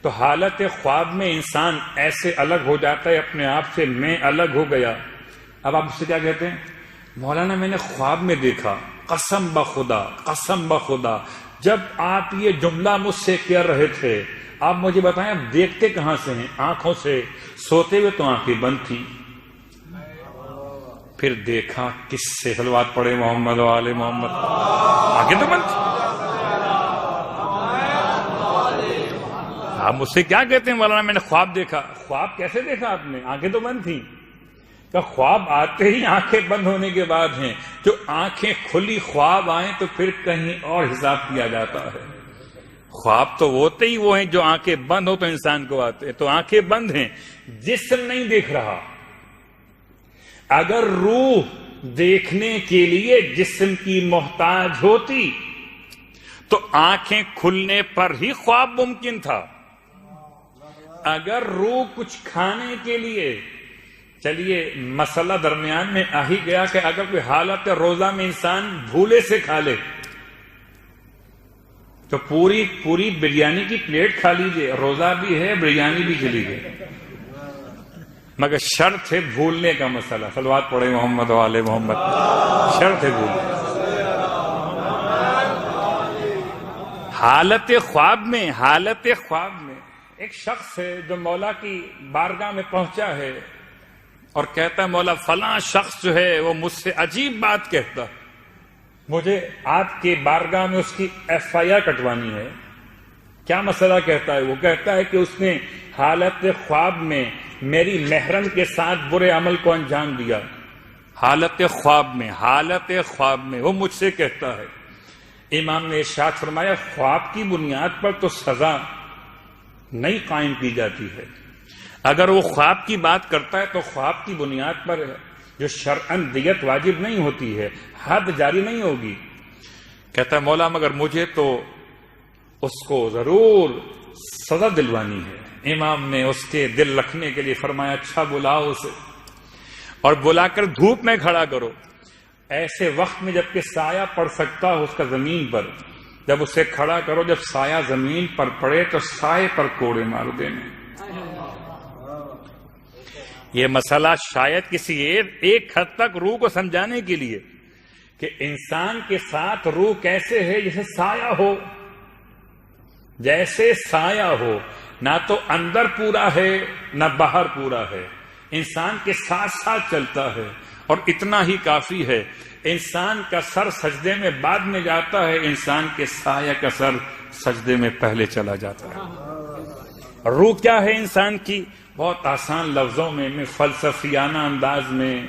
تو حالت خواب میں انسان ایسے الگ ہو جاتا ہے اپنے آپ سے، میں الگ ہو گیا. اب آپ اس سے کیا کہتے ہیں؟ مولانا میں نے خواب میں دیکھا، قسم بخدا قسم بخدا جب آپ یہ جملہ مجھ سے کہہ رہے تھے، آپ مجھے بتائیں آپ دیکھتے کہاں سے ہیں؟ آنکھوں سے. سوتے ہوئے تو آنکھیں بند تھیں. پھر دیکھا کس سے؟ صلوات پڑھے محمد و آل محمد. آنکھیں تو بند تھیں. آپ مجھ سے کیا کہتے ہیں مولانا میں نے خواب دیکھا؟ خواب کیسے دیکھا آپ نے؟ آنکھیں تو بند تھیں. کہ خواب آتے ہی آنکھیں بند ہونے کے بعد ہیں. جو آنکھیں کھلی خواب آئیں تو پھر کہیں اور حساب کیا جاتا ہے. خواب تو ہوتے ہی وہ ہیں جو آنکھیں بند ہو تو انسان کو آتے ہیں. تو آنکھیں بند ہیں، جسم نہیں دیکھ رہا. اگر روح دیکھنے کے لیے جسم کی محتاج ہوتی تو آنکھیں کھلنے پر ہی خواب ممکن تھا. اگر روح کچھ کھانے کے لیے، چلیے مسئلہ درمیان میں آ ہی گیا کہ اگر کوئی حالت روزہ میں انسان بھولے سے کھا لے تو پوری بریانی کی پلیٹ کھا لیجئے، روزہ بھی ہے بریانی بھی چلی گئی. مگر شرط ہے بھولنے کا مسئلہ. صلوات پڑھے محمد و آل محمد. شرط ہے بھولنے. حالت خواب میں ایک شخص ہے جو مولا کی بارگاہ میں پہنچا ہے اور کہتا ہے مولا فلاں شخص جو ہے وہ مجھ سے عجیب بات کہتا، مجھے آپ کے بارگاہ میں اس کی FIR کٹوانی ہے. کیا مسئلہ کہتا ہے؟ وہ کہتا ہے کہ اس نے حالت خواب میں میری محرم کے ساتھ برے عمل کو انجام دیا. حالت خواب میں وہ مجھ سے کہتا ہے. امام نے ارشاد فرمایا خواب کی بنیاد پر تو سزا نہیں قائم کی جاتی ہے. اگر وہ خواب کی بات کرتا ہے تو خواب کی بنیاد پر جو شرعاً دیت واجب نہیں ہوتی ہے، حد جاری نہیں ہوگی. کہتا ہے مولا مگر مجھے تو اس کو ضرور سزا دلوانی ہے. امام نے اس کے دل رکھنے کے لیے فرمایا اچھا بلاؤ اسے اور بلا کر دھوپ میں کھڑا کرو. ایسے وقت میں جب کہ سایہ پڑ سکتا ہو اس کا زمین پر، جب اسے کھڑا کرو، جب سایہ زمین پر پڑے تو سائے پر کوڑے مار دینے. یہ مسئلہ شاید کسی ایک حد تک روح کو سمجھانے کے لیے کہ انسان کے ساتھ روح کیسے ہے، جیسے سایہ ہو، نہ تو اندر پورا ہے نہ باہر پورا ہے، انسان کے ساتھ ساتھ چلتا ہے. اور اتنا ہی کافی ہے، انسان کا سر سجدے میں بعد میں جاتا ہے، انسان کے سایہ کا سر سجدے میں پہلے چلا جاتا ہے. روح کیا ہے انسان کی؟ بہت آسان لفظوں میں فلسفیانہ انداز میں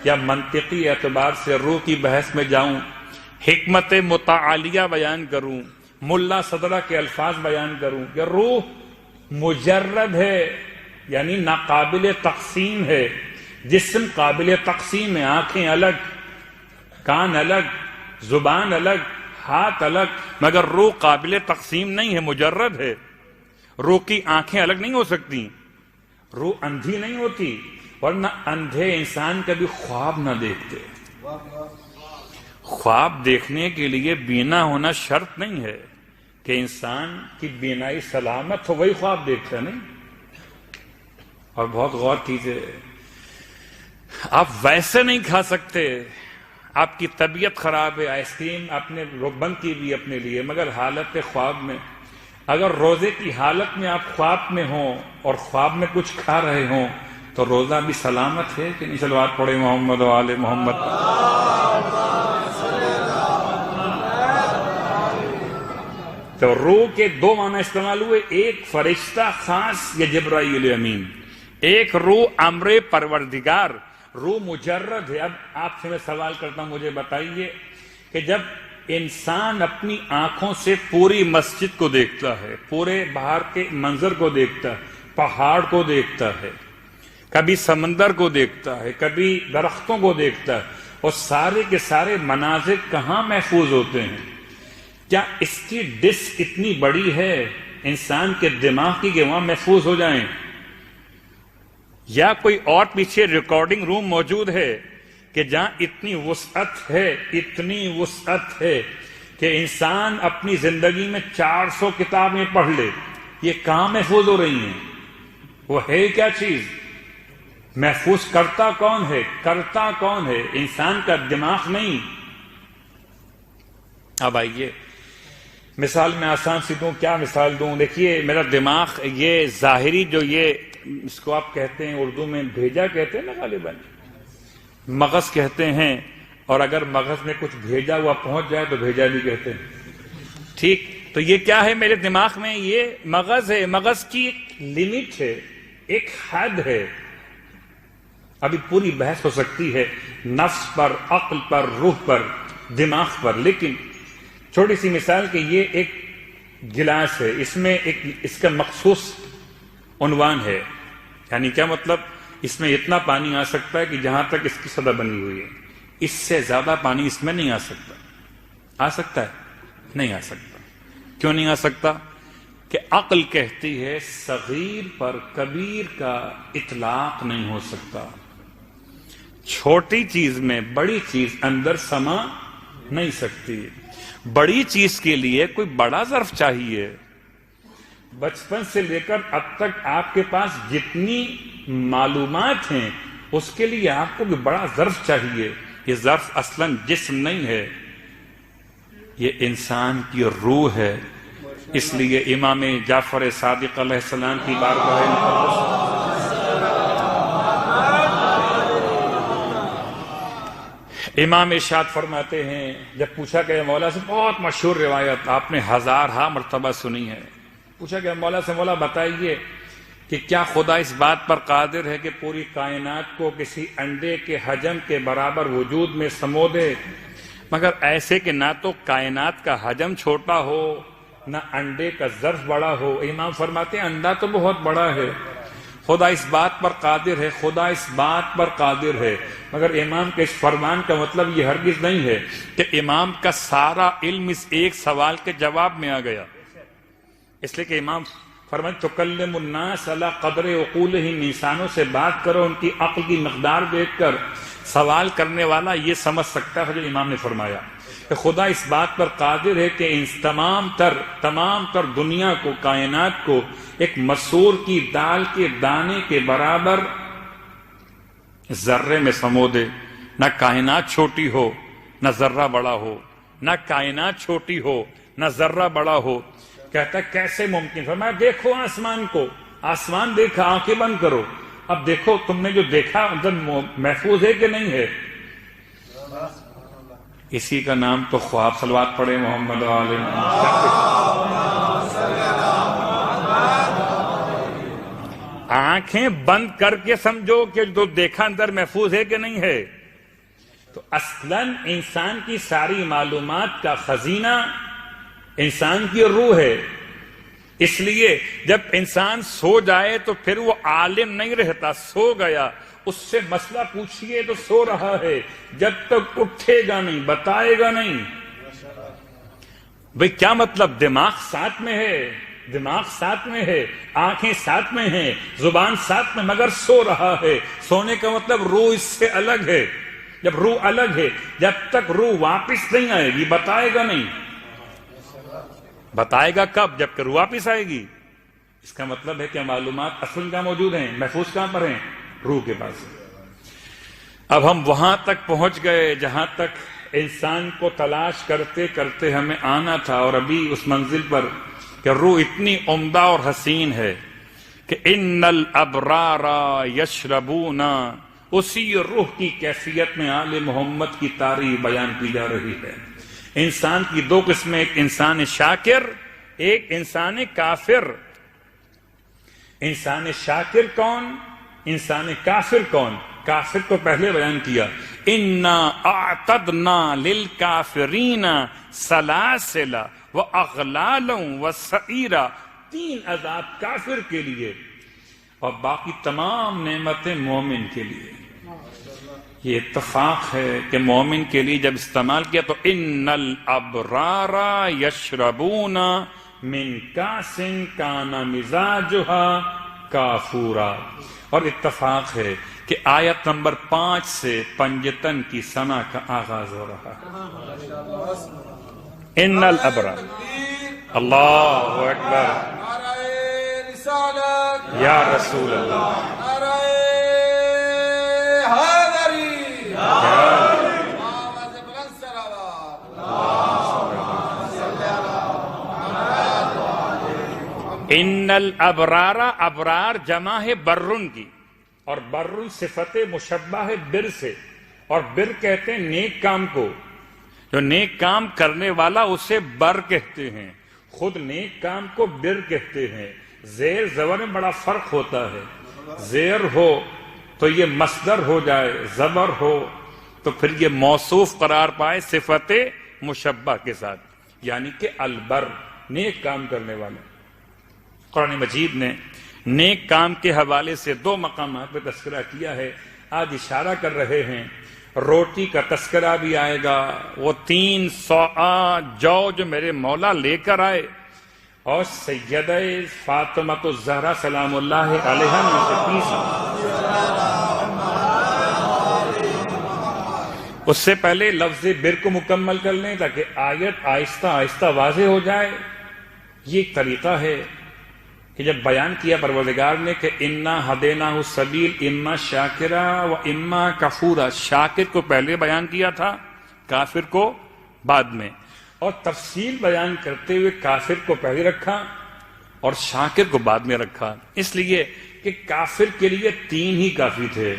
یا منطقی اعتبار سے روح کی بحث میں جاؤں، حکمت متعالیہ بیان کروں، ملا صدرہ کے الفاظ بیان کروں کہ روح مجرد ہے، یعنی ناقابل تقسیم ہے. جسم قابل تقسیم ہے، آنکھیں الگ، کان الگ، زبان الگ، ہاتھ الگ، مگر روح قابل تقسیم نہیں ہے، مجرد ہے. روح کی آنکھیں الگ نہیں ہو سکتی، روح اندھی نہیں ہوتی، ورنہ اندھے انسان کبھی خواب نہ دیکھتے. خواب دیکھنے کے لیے بینا ہونا شرط نہیں ہے کہ انسان کی بینائی سلامت ہو وہی خواب دیکھتا نہیں. اور بہت غور کیجئے، آپ ویسے نہیں کھا سکتے، آپ کی طبیعت خراب ہے، آئس کریم آپ نے بند کی بھی اپنے لیے، مگر حالت خواب میں، اگر روزے کی حالت میں آپ خواب میں ہوں اور خواب میں کچھ کھا رہے ہوں تو روزہ بھی سلامت ہے کہ نہیں؟ صلوات پڑھے محمد و آل محمد. تو روح کے دو معنی استعمال ہوئے، ایک فرشتہ خاص یا جبرائیل امین، ایک روح امر پروردگار. روح مجرد ہے. اب آپ سے میں سوال کرتا ہوں، مجھے بتائیے کہ جب انسان اپنی آنکھوں سے پوری مسجد کو دیکھتا ہے، پورے باہر کے منظر کو دیکھتا ہے، پہاڑ کو دیکھتا ہے، کبھی سمندر کو دیکھتا ہے، کبھی درختوں کو دیکھتا ہے، اور سارے کے سارے مناظر کہاں محفوظ ہوتے ہیں؟ کیا اس کی ڈسک اتنی بڑی ہے انسان کے دماغ کی کہ وہاں محفوظ ہو جائیں؟ یا کوئی اور پیچھے ریکارڈنگ روم موجود ہے کہ جہاں اتنی وسعت ہے کہ انسان اپنی زندگی میں 400 کتابیں پڑھ لے، یہ کہاں محفوظ ہو رہی ہیں؟ وہ ہے کیا چیز؟ محفوظ کرتا کون ہے؟ کرتا کون ہے؟ انسان کا دماغ نہیں۔ اب آئیے مثال میں آسان سی دوں، کیا مثال دوں؟ دیکھیے میرا دماغ یہ ظاہری جو یہ اس کو آپ کہتے ہیں اردو میں بھیجا کہتے ہیں نا، غالباً مغز کہتے ہیں، اور اگر مغز میں کچھ بھیجا ہوا پہنچ جائے تو بھیجا بھی کہتے ہیں، ٹھیک؟ تو یہ کیا ہے میرے دماغ میں؟ یہ مغز ہے، مغز کی ایک لمٹ ہے، ایک حد ہے۔ ابھی پوری بحث ہو سکتی ہے نفس پر، عقل پر، روح پر، دماغ پر، لیکن چھوٹی سی مثال کہ یہ ایک گلاس ہے، اس میں اس کا مخصوص عنوان ہے، یعنی کیا مطلب؟ اس میں اتنا پانی آ سکتا ہے کہ جہاں تک اس کی سطح بنی ہوئی ہے، اس سے زیادہ پانی اس میں نہیں آ سکتا۔ آ سکتا ہے؟ نہیں آ سکتا۔ کیوں نہیں آ سکتا؟ کہ عقل کہتی ہے صغیر پر کبیر کا اطلاق نہیں ہو سکتا، چھوٹی چیز میں بڑی چیز اندر سما نہیں سکتی، بڑی چیز کے لیے کوئی بڑا ظرف چاہیے۔ بچپن سے لے کر اب تک آپ کے پاس جتنی معلومات ہیں اس کے لیے آپ کو کوئی بڑا ظرف چاہیے۔ یہ ظرف اصلاً جسم نہیں ہے، یہ انسان کی روح ہے۔ اس لیے امام جعفر صادق علیہ السلام کی بارگاہ مقدس امام ارشاد فرماتے ہیں، جب پوچھا کہ مولا سے، بہت مشہور روایت آپ نے ہزارہا مرتبہ سنی ہے، پوچھا کہ مولا سے، مولا بتائیے کہ کیا خدا اس بات پر قادر ہے کہ پوری کائنات کو کسی انڈے کے حجم کے برابر وجود میں سمو دے، مگر ایسے کہ نہ تو کائنات کا حجم چھوٹا ہو نہ انڈے کا ظرف بڑا ہو؟ امام فرماتے ہیں انڈا تو بہت بڑا ہے، خدا اس بات پر قادر ہے، خدا اس بات پر قادر ہے۔ مگر امام کے اس فرمان کا مطلب یہ ہرگز نہیں ہے کہ امام کا سارا علم اس ایک سوال کے جواب میں آ گیا، اس لیے کہ امام فرماتے تکلم الناس علی قدر عقولہم، انسانوں سے بات کرو ان کی عقل کی مقدار دیکھ کر۔ سوال کرنے والا یہ سمجھ سکتا ہے جو امام نے فرمایا کہ خدا اس بات پر قادر ہے کہ ان تمام تر دنیا کو، کائنات کو ایک مسور کی دال کے دانے کے برابر ذرے میں سمو دے۔ نہ کائنات چھوٹی ہو نہ ذرہ بڑا ہو، نہ کائنات چھوٹی ہو نہ ذرہ بڑا ہو۔ کہتا ہے کیسے ممکن؟ فرمایا دیکھو آسمان کو، آسمان دیکھا، آنکھیں بند کرو، اب دیکھو تم نے جو دیکھا اندر محفوظ ہے کہ نہیں ہے؟ اسی کا نام تو خواب۔ صلوات پڑھے محمد علیہ۔ آنکھیں بند کر کے سمجھو کہ جو دیکھا اندر محفوظ ہے کہ نہیں ہے۔ تو اصلاً انسان کی ساری معلومات کا خزینہ انسان کی روح ہے۔ اس لیے جب انسان سو جائے تو پھر وہ عالم نہیں رہتا، سو گیا، اس سے مسئلہ پوچھئے تو سو رہا ہے، جب تک اٹھے گا نہیں، بتائے گا نہیں۔ بھئی کیا مطلب؟ دماغ ساتھ میں ہے، دماغ ساتھ میں ہے، آنکھیں ساتھ میں ہیں، زبان ساتھ میں، مگر سو رہا ہے۔ سونے کا مطلب روح اس سے الگ ہے۔ جب روح الگ ہے، جب تک روح واپس نہیں آئے گی بتائے گا نہیں۔ بتائے گا کب؟ جب کہ روح واپس آئے گی۔ اس کا مطلب ہے کہ معلومات اصل کہاں موجود ہیں، محفوظ کہاں پر ہیں؟ روح کے پاس۔ اب ہم وہاں تک پہنچ گئے جہاں تک انسان کو تلاش کرتے کرتے ہمیں آنا تھا، اور ابھی اس منزل پر کہ روح اتنی عمدہ اور حسین ہے کہ ان الابرار یشربون، اسی روح کی کیفیت میں آل محمد کی تعریف بیان کی جا رہی ہے۔ انسان کی دو قسمیں، ایک انسان شاکر، ایک انسان کافر۔ انسان شاکر کون؟ انسان کافر کون؟ کافر کو پہلے بیان کیا، انا اعتدنا للکافرین سلاسل واغلالا وسعیرا، 3 عذاب کافر کے لیے اور باقی تمام نعمتیں مومن کے لیے۔ یہ اتفاق ہے کہ مومن کے لیے جب استعمال کیا تو ان الابرار یشربون من کاس کان مزاجها کافورا، اور اتفاق ہے کہ آیت نمبر 5 سے پنجتن کی سنا کا آغاز ہو رہا ہے۔ ان الابرار، اللہ اکبر، رسالت یا رسول اللہ، نعرہ حیدری، آواز بلند صلوات، ان الابرار، ابرار جمع ہے برن کی، اور برن صفت مشبہ ہے بر سے، اور بر کہتے ہیں نیک کام کو، جو نیک کام کرنے والا اسے بر کہتے ہیں، خود نیک کام کو بر کہتے ہیں۔ زیر زبر میں بڑا فرق ہوتا ہے، زیر ہو تو یہ مصدر ہو جائے، زبر ہو تو پھر یہ موصوف قرار پائے صفت مشبہ کے ساتھ، یعنی کہ البر، نیک کام کرنے والا۔ قرآن مجید نے نیک کام کے حوالے سے 2 مقامات پہ تذکرہ کیا ہے، آج اشارہ کر رہے ہیں، روٹی کا تذکرہ بھی آئے گا، وہ 300 جو میرے مولا لے کر آئے، اور سیدہ فاطمہ الزہرا سلام اللہ علیہا میں سے 30۔ اس سے پہلے لفظ بر کو مکمل کر لیں تاکہ آیت آہستہ آہستہ واضح ہو جائے۔ یہ ایک طریقہ ہے کہ جب بیان کیا پروردگار نے کہ انا ہدیناہ السبیل اما شاکرا و اما کفورا، شاکر کو پہلے بیان کیا تھا، کافر کو بعد میں، اور تفصیل بیان کرتے ہوئے کافر کو پہلے رکھا اور شاکر کو بعد میں رکھا، اس لیے کہ کافر کے لیے 3 ہی کافی تھے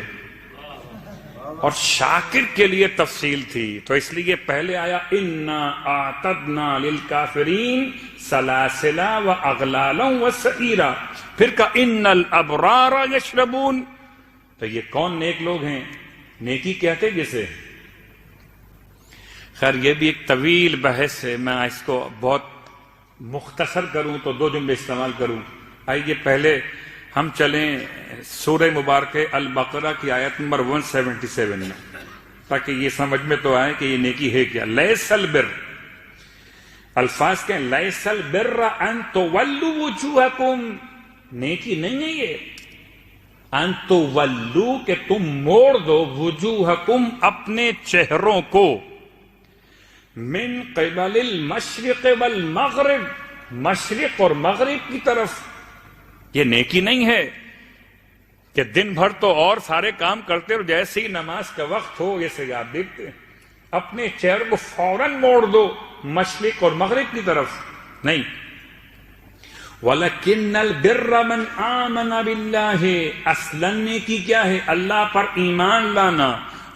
اور شاکر کے لیے تفصیل تھی، تو اس لیے پہلے آیا انا اعتدنا للکافرین سلاسلا و اغلالا و سعیرا، پھر کہا ان الابرار یشربون۔ تو یہ کون نیک لوگ ہیں؟ نیکی کہتے جسے، خیر یہ بھی ایک طویل بحث ہے، میں اس کو بہت مختصر کروں تو 2 جملے استعمال کروں۔ آئیے پہلے ہم چلیں سورہ مبارکہ البقرہ کی آیت نمبر 177 میں، تاکہ یہ سمجھ میں تو آئے کہ یہ نیکی ہے کیا۔ لیس البر، الفاظ کہیں لیس البر ان تولوا وجوہکم، نیکی نہیں ہے یہ ان تولوا کہ تم موڑ دو، وجوہکم اپنے چہروں کو، من قبل المشرق والمغرب، مشرق اور مغرب کی طرف۔ یہ نیکی نہیں ہے کہ دن بھر تو اور سارے کام کرتے اور جیسے ہی نماز کا وقت ہو جیسے آپ دیکھتے ہیں اپنے چہرے کو فوراً موڑ دو مشرق اور مغرب کی طرف، نہیں۔ وَلَكِنَّ الْبِرَّ مَنْ آمَنَ بِاللَّهِ، اصلاً نیکی کیا ہے؟ اللہ پر ایمان لانا،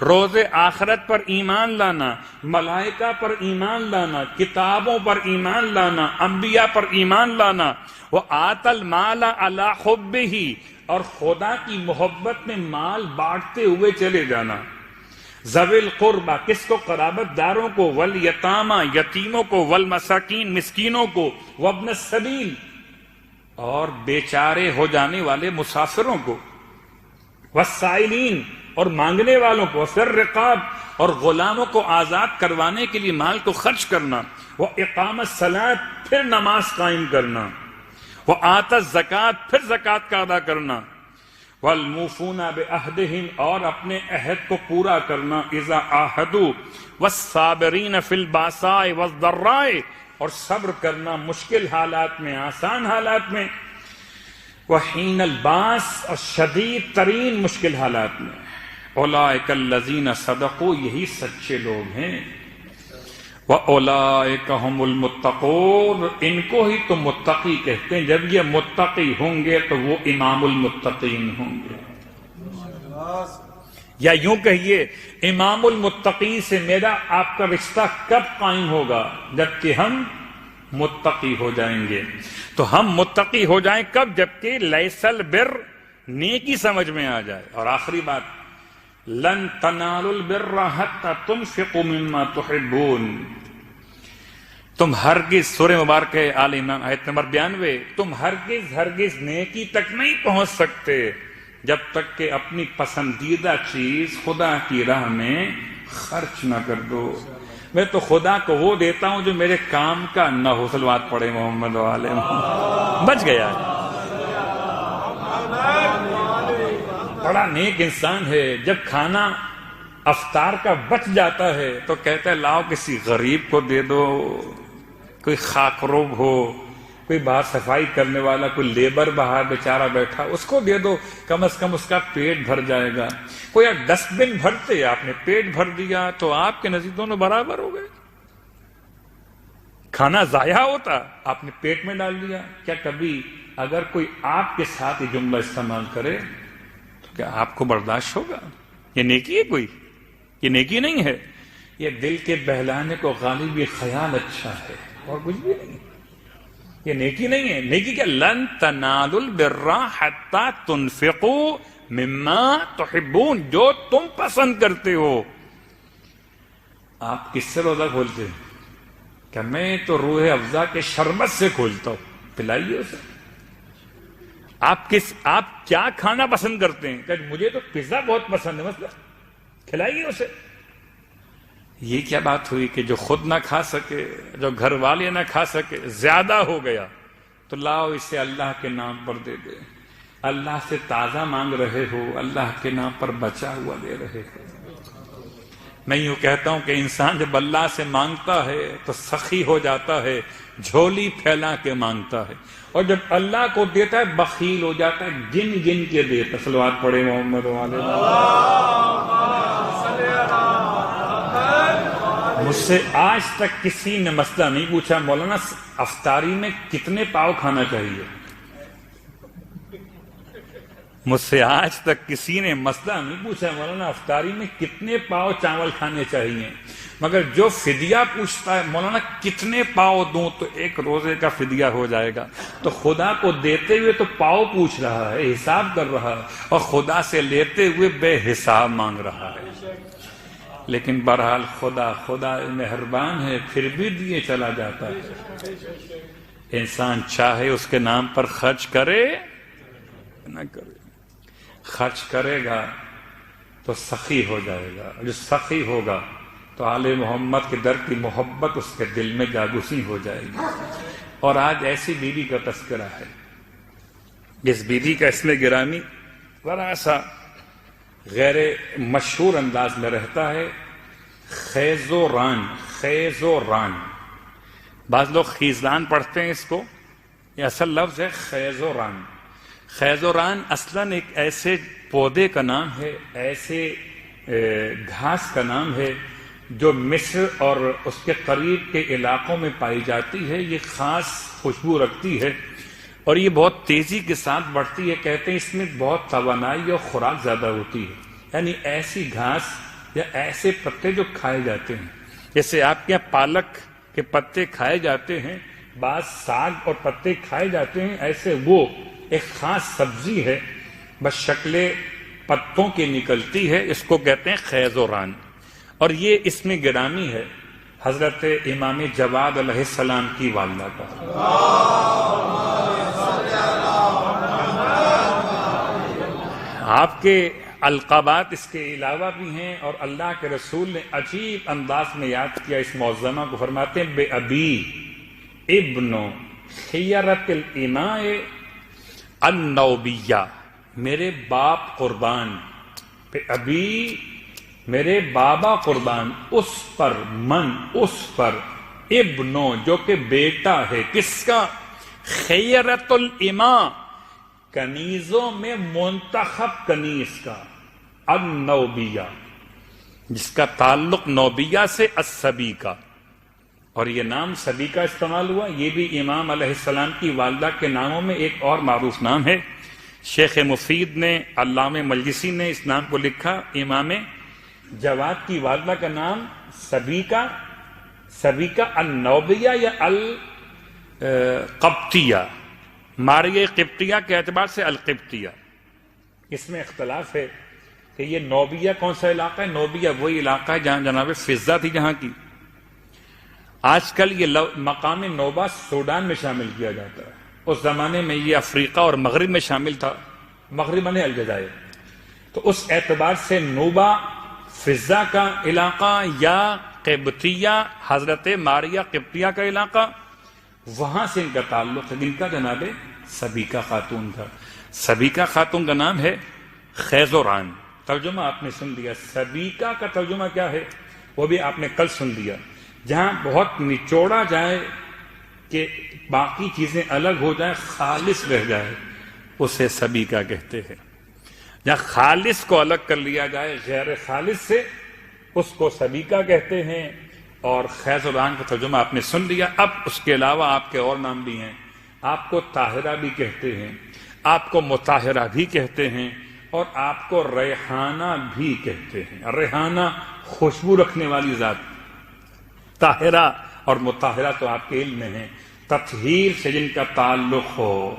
روز آخرت پر ایمان لانا، ملائکہ پر ایمان لانا، کتابوں پر ایمان لانا، انبیاء پر ایمان لانا، وَآتَ الْمَالَ عَلَى حُبِّهِ، اور خدا کی محبت میں مال بانٹتے ہوئے چلے جانا، ذوی القربہ کس کو؟ قرابت داروں کو، والیتامى یتیموں کو، والمساکین مسکینوں کو، وابن السبیل اور بیچارے ہو جانے والے مسافروں کو، والسائلین اور مانگنے والوں کو، پھر رقاب اور غلاموں کو آزاد کروانے کے لیے مال کو خرچ کرنا، وہ اقام الصلاۃ پھر نماز قائم کرنا، وہ آتا الزکوٰۃ پھر زکوٰۃ کا ادا کرنا، والموفون بعہدہم اور اپنے عہد کو پورا کرنا، اذا عاہدوا، والصابرین فی الباساء والضراء اور صبر کرنا مشکل حالات میں، آسان حالات میں، وحین الباس اور شدید ترین مشکل حالات میں۔ اولئک الذین صدقوا، یہی سچے لوگ ہیں، وَأُولَئِكَ هُمُ الْمُتَّقُونَ، ان کو ہی تو متقی کہتے ہیں، جب یہ متقی ہوں گے تو وہ امام المتقین ہوں گے، یا یوں کہیے امام المتقین سے میرا آپ کا رشتہ کب قائم ہوگا؟ جبکہ ہم متقی ہو جائیں گے۔ تو ہم متقی ہو جائیں کب؟ جبکہ لیس البر نیکی سمجھ میں آ جائے۔ اور آخری بات، لن تنالوا البر حتى تنفقوا مما تحبون، تم ہرگز، سورہ مبارکہ آل عمران آیت نمبر 92، تم ہرگز نیکی تک نہیں پہنچ سکتے جب تک کہ اپنی پسندیدہ چیز خدا کی راہ میں خرچ نہ کر دو۔ میں تو خدا کو وہ دیتا ہوں جو میرے کام کا نہ ہو، صلوات پڑھے محمد وآل محمد، بچ گیا۔ بڑا نیک انسان ہے، جب کھانا افطار کا بچ جاتا ہے تو کہتا ہے لاؤ کسی غریب کو دے دو، کوئی خاک روب ہو، کوئی باہر صفائی کرنے والا، کوئی لیبر باہر بیچارہ بیٹھا، اس کو دے دو، کم از کم اس کا پیٹ بھر جائے گا۔ کوئی آپ ڈسٹ بن بھرتے، آپ نے پیٹ بھر دیا تو آپ کے نزدیک دونوں برابر ہو گئے۔ کھانا ضائع ہوتا، آپ نے پیٹ میں ڈال دیا۔ کیا کبھی اگر کوئی آپ کے ساتھ یہ جملہ استعمال کرے تو کیا آپ کو برداشت ہوگا؟ یہ نیکی ہے کوئی؟ یہ نیکی نہیں ہے، یہ دل کے بہلانے کو غالب یہ خیال اچھا ہے اور کچھ بھی نہیں۔ یہ نیکی نہیں ہے۔ نیکی کیا؟ لن تنالوا البر حتى تنفقوا مما تحبون، جو تم پسند کرتے ہو۔ آپ کس سے روزہ کھولتے ہیں؟ کہ میں تو روح افزا کے شربت سے کھولتا ہوں، پلائیے اسے۔ آپ کیا کھانا پسند کرتے ہیں؟ کہ مجھے تو پیزا بہت پسند ہے، مثلا کھلائیے اسے۔ یہ کیا بات ہوئی کہ جو خود نہ کھا سکے، جو گھر والے نہ کھا سکے، زیادہ ہو گیا تو لاؤ اسے اللہ کے نام پر دے دے۔ اللہ سے تازہ مانگ رہے ہو، اللہ کے نام پر بچا ہوا دے رہے ہو۔ میں یوں کہتا ہوں کہ انسان جب اللہ سے مانگتا ہے تو سخی ہو جاتا ہے، جھولی پھیلا کے مانگتا ہے، اور جب اللہ کو دیتا ہے بخیل ہو جاتا ہے، گن گن کے دیتا۔ صلوات پڑھے محمد والے۔ مجھ سے آج تک کسی نے مسئلہ نہیں پوچھا مولانا افطاری میں کتنے پاؤ کھانا چاہیے۔ مجھ سے آج تک کسی نے مسئلہ نہیں پوچھا مولانا افطاری میں کتنے پاؤ چاول کھانے چاہیے، مگر جو فدیہ پوچھتا ہے مولانا کتنے پاؤ دوں تو ایک روزے کا فدیہ ہو جائے گا۔ تو خدا کو دیتے ہوئے تو پاؤ پوچھ رہا ہے، حساب کر رہا ہے، اور خدا سے لیتے ہوئے بے حساب مانگ رہا ہے۔ لیکن بہرحال خدا مہربان ہے، پھر بھی دیے چلا جاتا ہے۔ انسان چاہے اس کے نام پر خرچ کرے نہ کرے، خرچ کرے گا تو سخی ہو جائے گا، جو سخی ہوگا تو آل محمد کے در کی محبت اس کے دل میں جاگوسی ہو جائے گی۔ اور آج ایسی بیوی کا تذکرہ ہے جس بیوی کا اسم گرامی ذرا سا غیر مشہور انداز میں رہتا ہے، خیز و ران۔ خیز و ران، بعض لوگ خیزلان پڑھتے ہیں اس کو، یہ اصل لفظ ہے خیز و ران۔ خیز و ران اصلاً ایک ایسے پودے کا نام ہے، ایسے گھاس کا نام ہے جو مصر اور اس کے قریب کے علاقوں میں پائی جاتی ہے۔ یہ خاص خوشبو رکھتی ہے اور یہ بہت تیزی کے ساتھ بڑھتی ہے۔ کہتے ہیں اس میں بہت توانائی اور خوراک زیادہ ہوتی ہے، یعنی ایسی گھاس یا ایسے پتے جو کھائے جاتے ہیں، جیسے آپ کے یہاں پالک کے پتے کھائے جاتے ہیں، بعض ساگ اور پتے کھائے جاتے ہیں، ایسے وہ ایک خاص سبزی ہے، بس شکل پتوں کی نکلتی ہے، اس کو کہتے ہیں خیز و ران۔ اور یہ اس میں گرامی ہے حضرت امام جواد علیہ السلام کی والدہ کا۔ آپ کے القابات اس کے علاوہ بھی ہیں، اور اللہ کے رسول نے عجیب انداز میں یاد کیا اس معظمہ کو، فرماتے ہیں بے ابی ابن خیرت الاماء النوبیہ، میرے باپ قربان، بے ابی میرے بابا قربان، اس پر اس پر ابنو جو کہ بیٹا ہے، کس کا؟ خیرت الاماء، کنیزوں میں منتخب کنیز کا، النوبیہ جس کا تعلق نوبیہ سے السبی کا، اور یہ نام سبی کا استعمال ہوا، یہ بھی امام علیہ السلام کی والدہ کے ناموں میں ایک اور معروف نام ہے۔ شیخ مفید نے، علامہ مجلسی نے اس نام کو لکھا، امام جواد کی والدہ کا نام سبی کا النوبیہ یا القبطیہ، ماریہ قبطیہ کے اعتبار سے القبطیہ۔ اس میں اختلاف ہے کہ یہ نوبیہ کون سا علاقہ ہے۔ نوبیہ وہی علاقہ ہے جہاں جناب فضہ تھی جہاں کی۔ آج کل یہ مقام نوبہ سوڈان میں شامل کیا جاتا ہے، اس زمانے میں یہ افریقہ اور مغرب میں شامل تھا، مغرب نے الجزائر۔ تو اس اعتبار سے نوبہ فضہ کا علاقہ یا قبطیہ حضرت ماریہ قبطیہ کا علاقہ، وہاں سے ان کا تعلق ہے۔ جن کا جناب سبیکہ خاتون تھا، سبیکہ خاتون کا نام ہے خیز و ران۔ ترجمہ آپ نے سن لیا، سبیکہ کا ترجمہ کیا ہے وہ بھی آپ نے کل سن لیا۔ جہاں بہت نچوڑا جائے کہ باقی چیزیں الگ ہو جائیں، خالص رہ جائے، اسے سبیکہ کہتے ہیں۔ جہاں خالص کو الگ کر لیا جائے غیر خالص سے، اس کو سبیکہ کہتے ہیں۔ اور خیز العان کا ترجمہ آپ نے سن لیا۔ اب اس کے علاوہ آپ کے اور نام بھی ہیں، آپ کو طاہرہ بھی کہتے ہیں، آپ کو مطہرہ بھی کہتے ہیں، اور آپ کو ریحانہ بھی کہتے ہیں۔ ریحانہ خوشبو رکھنے والی ذات، طاہرہ اور مطہرہ تو آپ کے علم میں ہیں، تطہیر سے جن کا تعلق ہو،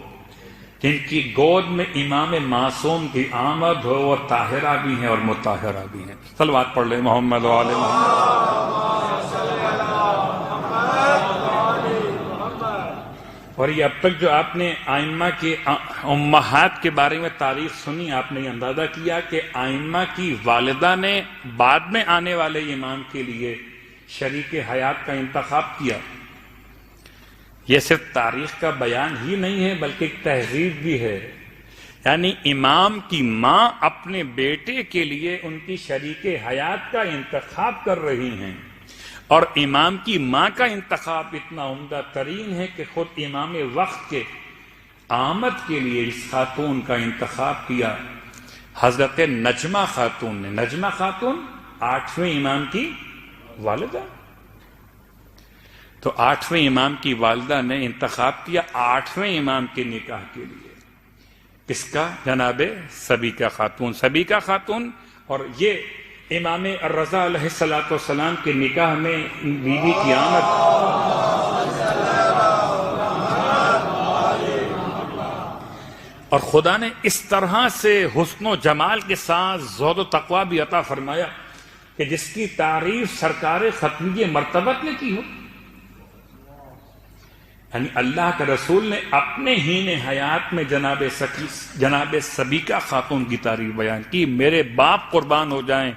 جن کی گود میں امام معصوم کی آمد ہو، وہ طاہرہ بھی ہیں اور مطہرہ بھی ہیں۔ صلوات پڑھ لیں محمد و آل محمد۔ اور یہ اب تک جو آپ نے ائمہ کی امہات کے بارے میں تعریف سنی، آپ نے یہ اندازہ کیا کہ ائمہ کی والدہ نے بعد میں آنے والے امام کے لیے شریک حیات کا انتخاب کیا۔ یہ صرف تاریخ کا بیان ہی نہیں ہے بلکہ ایک تہذیب بھی ہے، یعنی امام کی ماں اپنے بیٹے کے لیے ان کی شریک حیات کا انتخاب کر رہی ہیں، اور امام کی ماں کا انتخاب اتنا عمدہ ترین ہے کہ خود امام وقت کے آمد کے لیے اس خاتون کا انتخاب کیا، حضرت نجمہ خاتون نے۔ نجمہ خاتون 8ویں امام کی والدہ، تو 8ویں امام کی والدہ نے انتخاب کیا 8ویں امام کے نکاح کے لیے، کس کا؟ جناب سبیکہ خاتون۔ سبیکہ خاتون، اور یہ امام الرضا علیہ السلام کے نکاح میں بیوی کی آمد، اور خدا نے اس طرح سے حسن و جمال کے ساتھ زہد و تقوی بھی عطا فرمایا کہ جس کی تعریف سرکار ختمیہ مرتبت نے کی ہو۔ یعنی اللہ کے رسول نے اپنے ہین حیات میں جناب سبیکہ خاتون کی تعریف بیان کی۔ میرے باپ قربان ہو جائیں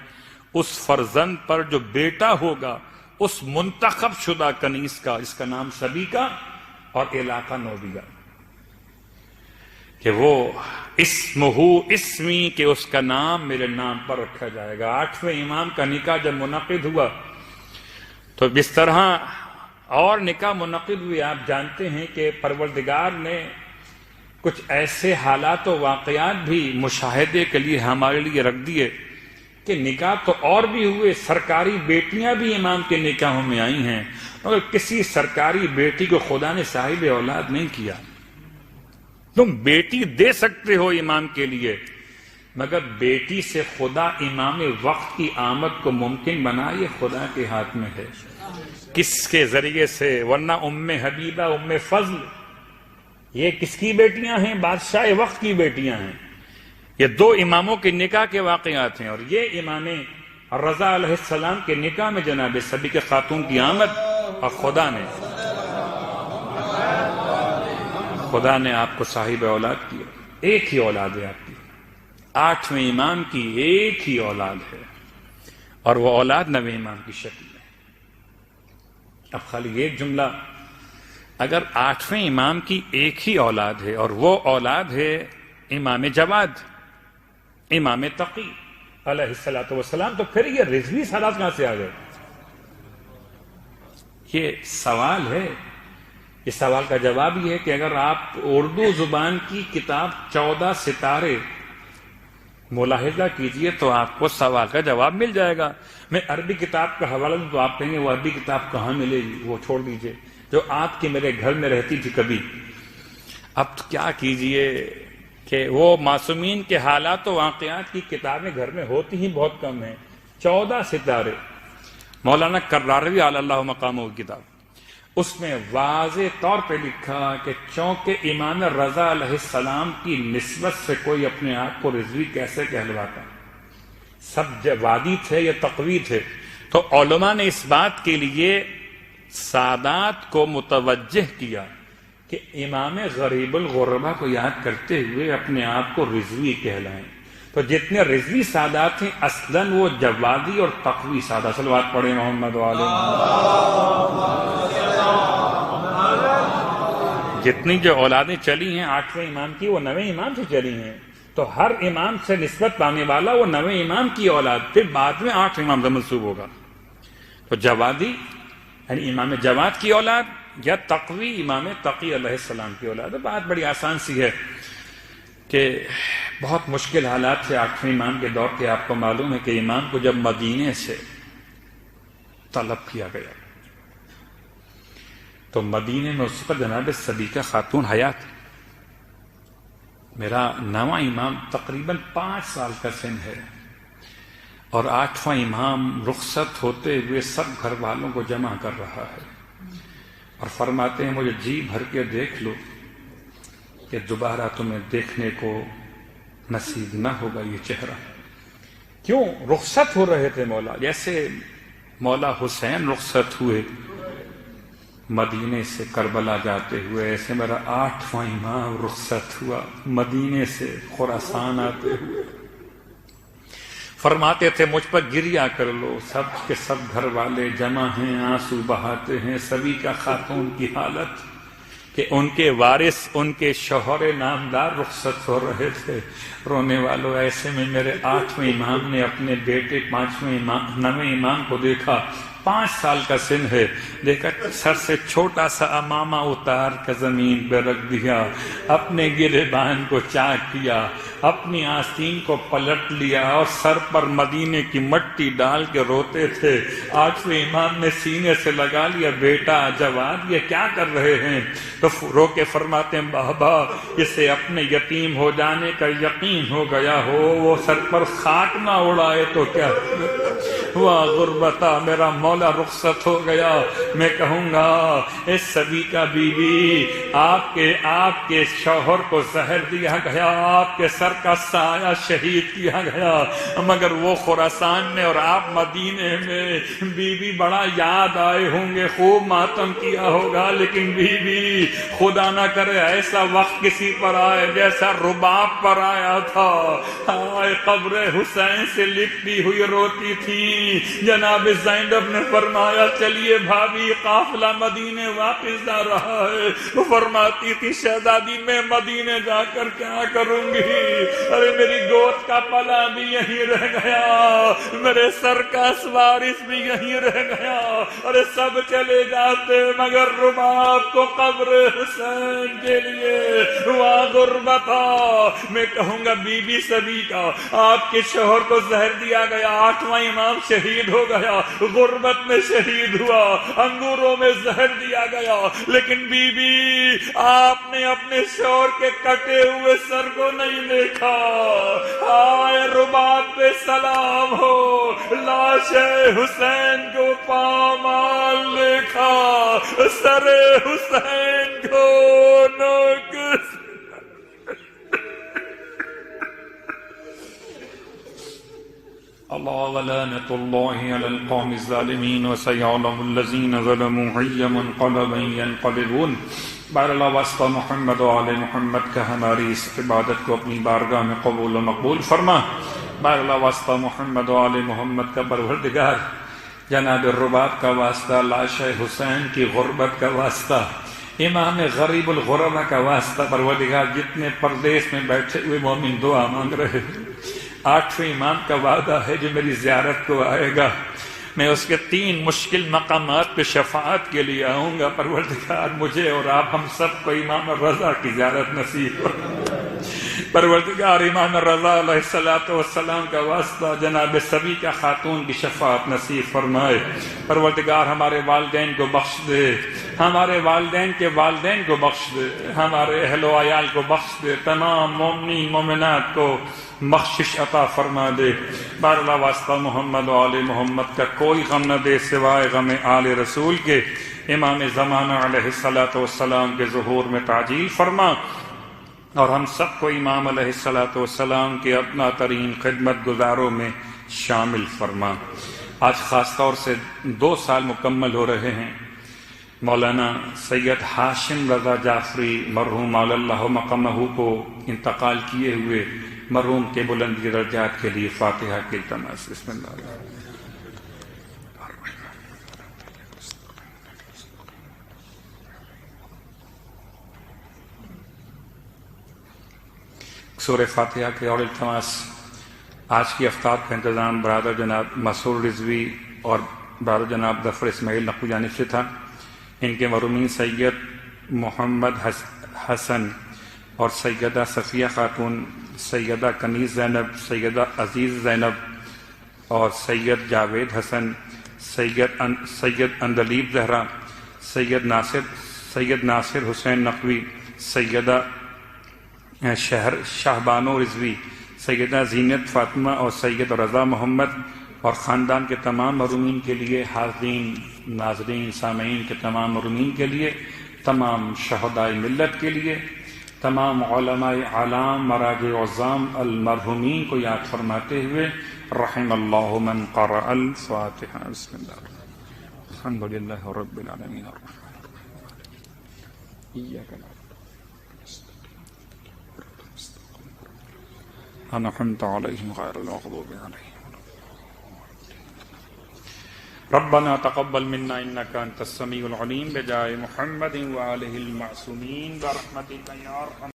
اس فرزند پر جو بیٹا ہوگا اس منتخب شدہ کنیز کا، جس کا نام سبیکہ اور علاقہ نوبیہ، کہ وہ اسمی کہ اس کا نام میرے نام پر رکھا جائے گا۔ 8ویں امام کا نکاح جب منعقد ہوا تو جس طرح اور نکاح منعقد ہوئے، آپ جانتے ہیں کہ پروردگار نے کچھ ایسے حالات و واقعات بھی مشاہدے کے لیے ہمارے لیے رکھ دیے کہ نکاح تو اور بھی ہوئے، سرکاری بیٹیاں بھی امام کے نکاحوں میں آئی ہیں، مگر کسی سرکاری بیٹی کو خدا نے صاحب اولاد نہیں کیا۔ تم بیٹی دے سکتے ہو امام کے لیے، مگر بیٹی سے خدا امام وقت کی آمد کو ممکن بنا، یہ خدا کے ہاتھ میں ہے، کس کے ذریعے سے؟ ورنہ ام حبیبہ، ام فضل، یہ کس کی بیٹیاں ہیں؟ بادشاہ وقت کی بیٹیاں ہیں۔ یہ دو اماموں کے نکاح کے واقعات ہیں، اور یہ امام رضا علیہ السلام کے نکاح میں جناب سبیکہ خاتون کی آمد، اور خدا نے آپ کو صاحب اولاد کیا۔ ایک ہی اولاد ہے آپ کی، 8ویں امام کی ایک ہی اولاد ہے، اور وہ اولاد 9ویں امام کی شکل ہے۔ اب خالی ایک جملہ، اگر 8ویں امام کی ایک ہی اولاد ہے اور وہ اولاد ہے امام جواد، امام تقی علیہ السلام، تو پھر یہ رضوی سادات کہاں سے آ گئے؟ یہ سوال ہے۔ اس سوال کا جواب یہ ہے کہ اگر آپ اردو زبان کی کتاب 14 ستارے ملاحظہ کیجئے تو آپ کو سوال کا جواب مل جائے گا۔ میں عربی کتاب کا حوالہ دوں تو آپ کہیں گے وہ عربی کتاب کہاں ملے گی، وہ چھوڑ دیجئے، جو آپ کے میرے گھر میں رہتی تھی کبھی۔ اب کیا کیجئے کہ وہ معصومین کے حالات و واقعات کی کتابیں گھر میں ہوتی ہی بہت کم ہیں۔ 14 ستارے، مولانا کراروی علی اللہ مقامہ کی کتاب، اس میں واضح طور پہ لکھا کہ چونکہ امام رضا علیہ السلام کی نسبت سے کوئی اپنے آپ کو رضوی کیسے کہلواتا، سب جوادی تھے یا تقوی تھے، تو علماء نے اس بات کے لیے سادات کو متوجہ کیا کہ امام غریب الغربا کو یاد کرتے ہوئے اپنے آپ کو رضوی کہلائیں۔ تو جتنے رضوی سادات ہیں اصلاً وہ جوادی اور تقوی سادات۔ صلوات پڑھیں محمد وآل محمد۔ جتنی جو اولادیں چلی ہیں 8ویں امام کی، وہ 9ویں امام سے چلی ہیں، تو ہر امام سے نسبت پانے والا وہ 9ویں امام کی اولاد، پھر بعد میں 8 امام سے منسوب ہوگا۔ تو جوادی یعنی امام جواد کی اولاد، یا تقوی امام تقی علیہ السلام کی اولاد ہے. بات بڑی آسان سی ہے کہ بہت مشکل حالات سے 8ویں امام کے دور کے آپ کو معلوم ہے کہ امام کو جب مدینے سے طلب کیا گیا تو مدینے میں اس پر جناب صدیقہ خاتون حیات. میرا 9واں امام تقریباً 5 سال کا سن ہے اور 8واں امام رخصت ہوتے ہوئے سب گھر والوں کو جمع کر رہا ہے اور فرماتے ہیں مجھے جی بھر کے دیکھ لو کہ دوبارہ تمہیں دیکھنے کو نصیب نہ ہوگا یہ چہرہ. کیوں؟ رخصت ہو رہے تھے مولا، جیسے مولا حسین رخصت ہوئے مدینے سے کربلا جاتے ہوئے، ایسے میرا 8واں امام رخصت ہوا مدینے سے خراسان آتے ہوئے. فرماتے تھے مجھ پر گریا کر لو، سب کے سب گھر والے جمع ہیں، آنسو بہاتے ہیں. سبھی کا خاتون کی حالت کہ ان کے وارث، ان کے شوہر نامدار رخصت ہو رہے تھے. رونے والوں، ایسے میں میرے 8ویں امام نے اپنے بیٹے 9ویں امام کو دیکھا. 5 سال کا سن ہے، دیکھا سر سے چھوٹا سا امامہ اتار کر زمین پہ رکھ دیا، اپنے گریبان کو چاک کیا، اپنی آستین کو پلٹ لیا اور سر پر مدینے کی مٹی ڈال کے روتے تھے. 8ویں امام نے سینے سے لگا لیا، بیٹا جواد یہ کیا کر رہے ہیں؟ تو رو کے فرماتے ہیں بابا اسے اپنے یتیم ہو جانے کا یقین ہو گیا ہو، وہ سر پر خاک نہ اڑائے تو کیا. واہ غربتا، میرا مولا رخصت ہو گیا. میں کہوں گا اس سبھی کا بیوی آپ کے شوہر کو زہر دیا گیا، آپ کے سر کا سایہ شہید کیا گیا، مگر وہ خراسان میں اور آپ مدینے میں. بیوی بڑا یاد آئے ہوں گے، خوب ماتم کیا ہوگا، لیکن بیوی خدا نہ کرے ایسا وقت کسی پر آئے جیسا رباب پر آیا تھا. قبر حسین سے لپٹی ہوئی روتی تھی. جناب زینب نے فرمایا چلیے بھابھی قافلہ مدینے واپس جا رہا ہے. وہ فرماتی تھی شہزادی میں مدینے جا کر کیا کروں گی؟ ارے میری گود کا پلا بھی یہیں رہ گیا، میرے سر کا وارث بھی یہیں رہ گیا. ارے سب چلے جاتے مگر رباب کو قبر حسین کے لیے. واہ غربتا، میں کہوں گا بی بی سبھی کا آپ کے شوہر کو زہر دیا گیا، 8واں امام شہید ہو گیا، غربت میں شہید ہوا، انگوروں میں زہر دیا گیا، لیکن بی بی آپ نے اپنے شوہر کے کٹے ہوئے سر کو نہیں دیکھا. آئے رباب پہ سلام ہو، لاش حسین کو پامال دیکھا، سر حسین کو نوکس. اللہ ولعنۃ اللہ علی القوم الظالمین وسیعلم الذین ظلموا ای منقلب ینقلبون. بار اللہ واسطہ محمد و آل محمد کا ہماری اس عبادت کو اپنی بارگاہ میں قبول و مقبول فرما. بار اللہ واسطہ محمد و آل محمد کا پروردگار جناب رباب کا واسطہ، لاش حسین کی غربت کا واسطہ، امام غریب الغربا کا واسطہ پروردگار جتنے پردیس میں بیٹھے ہوئے مومن دعا مانگ رہے. 8ویں امام کا وعدہ ہے جو میری زیارت کو آئے گا میں اس کے 3 مشکل مقامات پہ شفاعت کے لیے آؤں گا. پروردگار مجھے اور آپ ہم سب کو امام رضا کی زیارت نصیب ہو. پروردگار امام رضا علیہ السلام کا واسطہ جناب سبھی کا خاتون کی شفاعت نصیب فرمائے. پروردگار ہمارے والدین کو بخش دے، ہمارے والدین کے والدین کو بخش دے، ہمارے اہل و عیال کو بخش دے، تمام مومنین مومنات کو بخشش عطا فرما دے. بار اللہ واسطہ محمد و آل محمد کا کوئی غم نہ دے سوائے غم آل رسول کے. امام زمانہ علیہ السلام کے ظہور میں تعجیل فرما اور ہم سب کو امام علیہ السلام کے ادنا ترین خدمت گزاروں میں شامل فرما. آج خاص طور سے 2 سال مکمل ہو رہے ہیں مولانا سید ہاشم رضا جعفری مرحوم علی اللہ مقامہ کو انتقال کیے ہوئے. مرحوم کے بلند درجات کے لیے فاتحہ کی التماس. بسم اللہ. سورہ فاتحہ کے اور التماس. آج کی افطار کا انتظام برادر جناب مسعود رضوی اور برادر جناب ظفر اسماعیل نقوی جانب سے تھا. ان کے مرحومین سید محمد حسن اور سیدہ صفیہ خاتون، سیدہ کنیز زینب، سیدہ عزیز زینب اور سید جاوید حسن، سید اندلیب زہرا، سید ناصر حسین نقوی، سیدہ شہبانو رضوی، سیدہ زینت فاطمہ اور سید رضا محمد، اور خاندان کے تمام مرحومین کے لیے، حاضرین، ناظرین، سامعین کے تمام مرحومین کے لیے، تمام شہداء ملت کے لیے، تمام علماء اعلام، مراجع عظام المرحومین کو یاد فرماتے ہوئے رحم اللہ من قرأ الفاتحہ۔ بسم اللہ الحمد للہ رب العالمین ایاک نعبد انعمت علیہم غیر المغضوب علیہم ربنا تقبل منا انك انت السميع العليم بجاه محمد وآلہ المعصومین برحمتک یا ارحم